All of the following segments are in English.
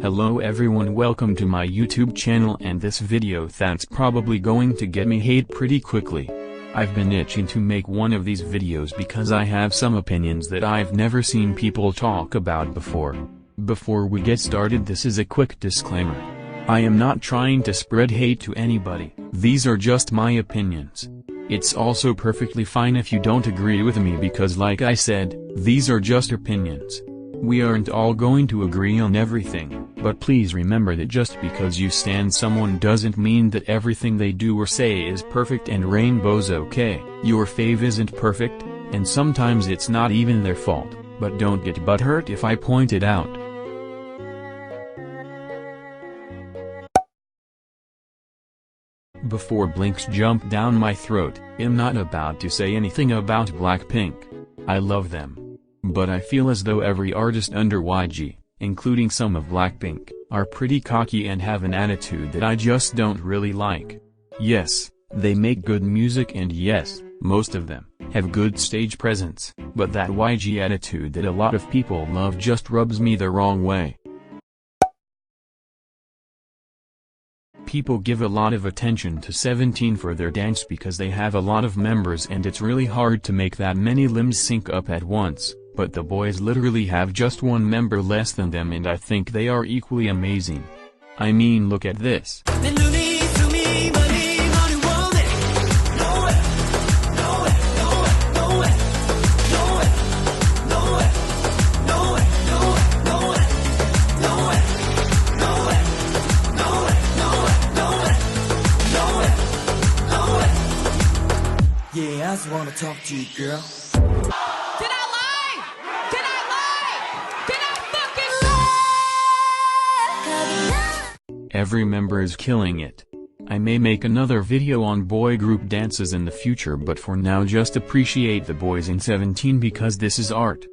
Hello everyone, welcome to my YouTube channel and this video that's probably going to get me hate pretty quickly. I've been itching to make one of these videos because I have some opinions that I've never seen people talk about before. Before we get started, this is a quick disclaimer. I am not trying to spread hate to anybody, these are just my opinions. It's also perfectly fine if you don't agree with me because like I said, these are just opinions. We aren't all going to agree on everything, but please remember that just because you stand someone doesn't mean that everything they do or say is perfect and rainbows okay. Your fave isn't perfect, and sometimes it's not even their fault, but don't get butthurt if I point it out. Before blinks jump down my throat, I'm not about to say anything about Blackpink. I love them. But I feel as though every artist under YG, including some of Blackpink, are pretty cocky and have an attitude that I just don't really like. Yes, they make good music and yes, most of them have good stage presence, but that YG attitude that a lot of people love just rubs me the wrong way. People give a lot of attention to 17 for their dance because they have a lot of members and it's really hard to make that many limbs sync up at once. But the boys literally have just one member less than them and I think they are equally amazing. I mean, look at this. Yeah, I just wanna talk to you, girl. Every member is killing it. I may make another video on boy group dances in the future, but for now just appreciate the boys in 17 because this is art.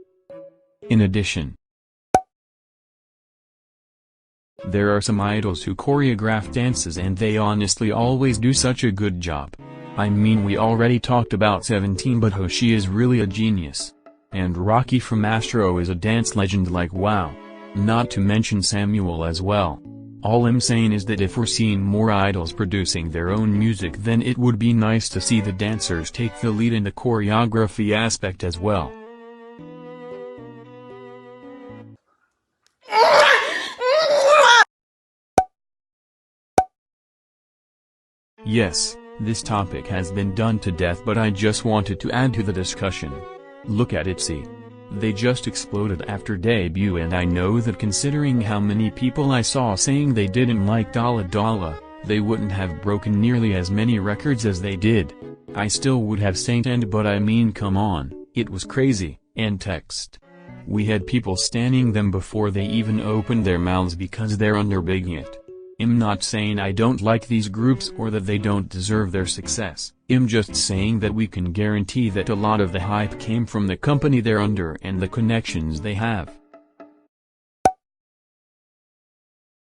In addition, there are some idols who choreograph dances and they honestly always do such a good job. I mean, we already talked about 17, but Hoshi is really a genius. And Rocky from Astro is a dance legend like wow. Not to mention Samuel as well. All I'm saying is that if we're seeing more idols producing their own music, then it would be nice to see the dancers take the lead in the choreography aspect as well. Yes, this topic has been done to death, but I just wanted to add to the discussion. Look at ITZY. They just exploded after debut, and I know that considering how many people I saw saying they didn't like Dalla Dalla, they wouldn't have broken nearly as many records as they did. I still would have sanctioned, but I mean come on, it was crazy. And text. We had people standing them before they even opened their mouths because they're under big hit. I'm not saying I don't like these groups or that they don't deserve their success. I'm just saying that we can guarantee that a lot of the hype came from the company they're under and the connections they have.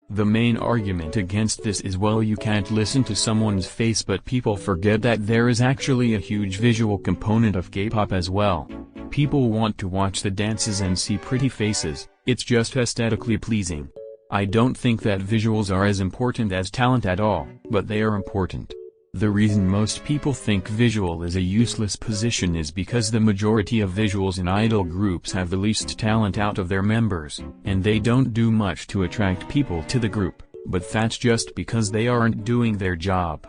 The main argument against this is, well, you can't listen to someone's face, but people forget that there is actually a huge visual component of K-pop as well. People want to watch the dances and see pretty faces, it's just aesthetically pleasing. I don't think that visuals are as important as talent at all, but they are important. The reason most people think visual is a useless position is because the majority of visuals in idol groups have the least talent out of their members, and they don't do much to attract people to the group, but that's just because they aren't doing their job.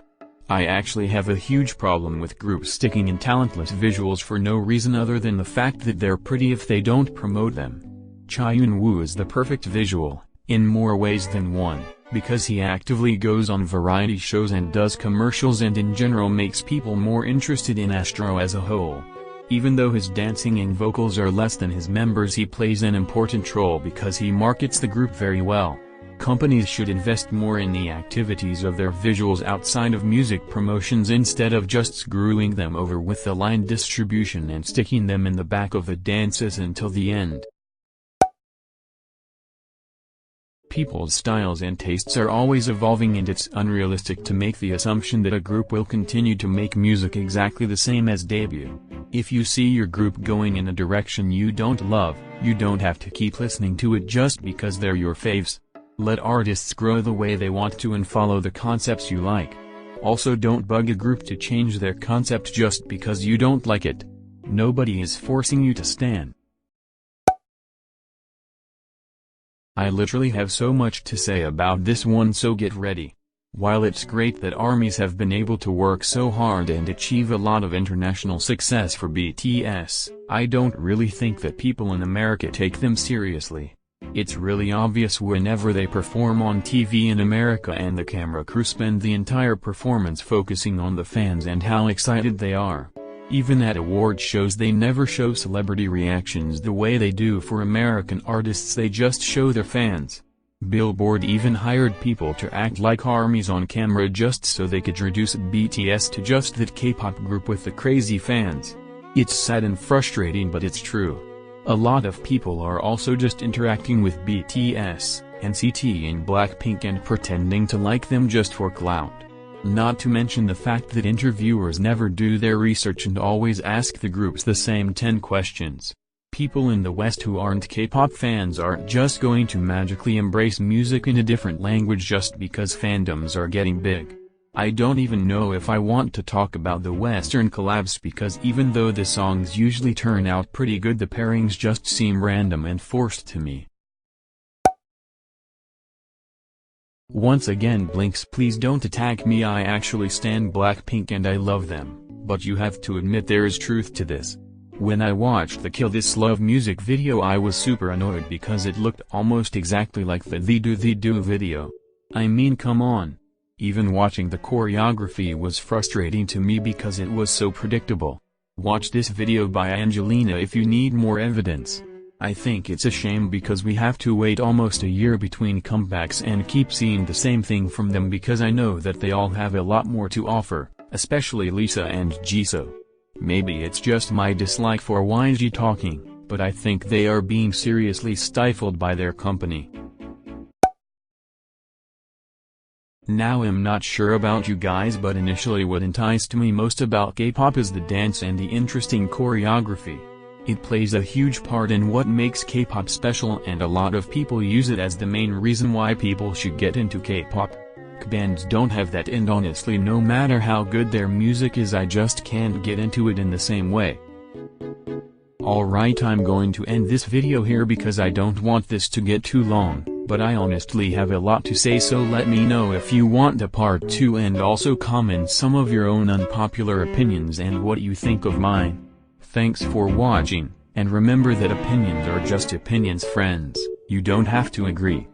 I actually have a huge problem with groups sticking in talentless visuals for no reason other than the fact that they're pretty if they don't promote them. Chaeun-woo is the perfect visual, in more ways than one, because he actively goes on variety shows and does commercials and in general makes people more interested in Astro as a whole. Even though his dancing and vocals are less than his members, he plays an important role because he markets the group very well. Companies should invest more in the activities of their visuals outside of music promotions instead of just screwing them over with the line distribution and sticking them in the back of the dances until the end. People's styles and tastes are always evolving, and it's unrealistic to make the assumption that a group will continue to make music exactly the same as debut. If you see your group going in a direction you don't love, you don't have to keep listening to it just because they're your faves. Let artists grow the way they want to and follow the concepts you like. Also, don't bug a group to change their concept just because you don't like it. Nobody is forcing you to stan. I literally have so much to say about this one, so get ready. While it's great that armies have been able to work so hard and achieve a lot of international success for BTS, I don't really think that people in America take them seriously. It's really obvious whenever they perform on TV in America and the camera crew spend the entire performance focusing on the fans and how excited they are. Even at award shows they never show celebrity reactions the way they do for American artists, they just show their fans. Billboard even hired people to act like armies on camera just so they could reduce BTS to just that K-pop group with the crazy fans. It's sad and frustrating, but it's true. A lot of people are also just interacting with BTS, NCT and Blackpink and pretending to like them just for clout. Not to mention the fact that interviewers never do their research and always ask the groups the same 10 questions. People in the West who aren't K-pop fans aren't just going to magically embrace music in a different language just because fandoms are getting big. I don't even know if I want to talk about the Western collabs, because even though the songs usually turn out pretty good, the pairings just seem random and forced to me. Once again, Blinks, please don't attack me. I actually stan Blackpink and I love them, but you have to admit there is truth to this. When I watched the Kill This Love music video, I was super annoyed because it looked almost exactly like the They Do video. I mean, come on. Even watching the choreography was frustrating to me because it was so predictable. Watch this video by Angelina if you need more evidence. I think it's a shame because we have to wait almost a year between comebacks and keep seeing the same thing from them, because I know that they all have a lot more to offer, especially Lisa and Jisoo. Maybe it's just my dislike for YG talking, but I think they are being seriously stifled by their company. Now, I'm not sure about you guys, but initially what enticed me most about K-pop is the dance and the interesting choreography. It plays a huge part in what makes K-pop special, and a lot of people use it as the main reason why people should get into K-pop. Bands don't have that, and honestly, no matter how good their music is, I just can't get into it in the same way. Alright, I'm going to end this video here because I don't want this to get too long, but I honestly have a lot to say, so let me know if you want a part 2, and also comment some of your own unpopular opinions and what you think of mine. Thanks for watching, and remember that opinions are just opinions, friends. You don't have to agree.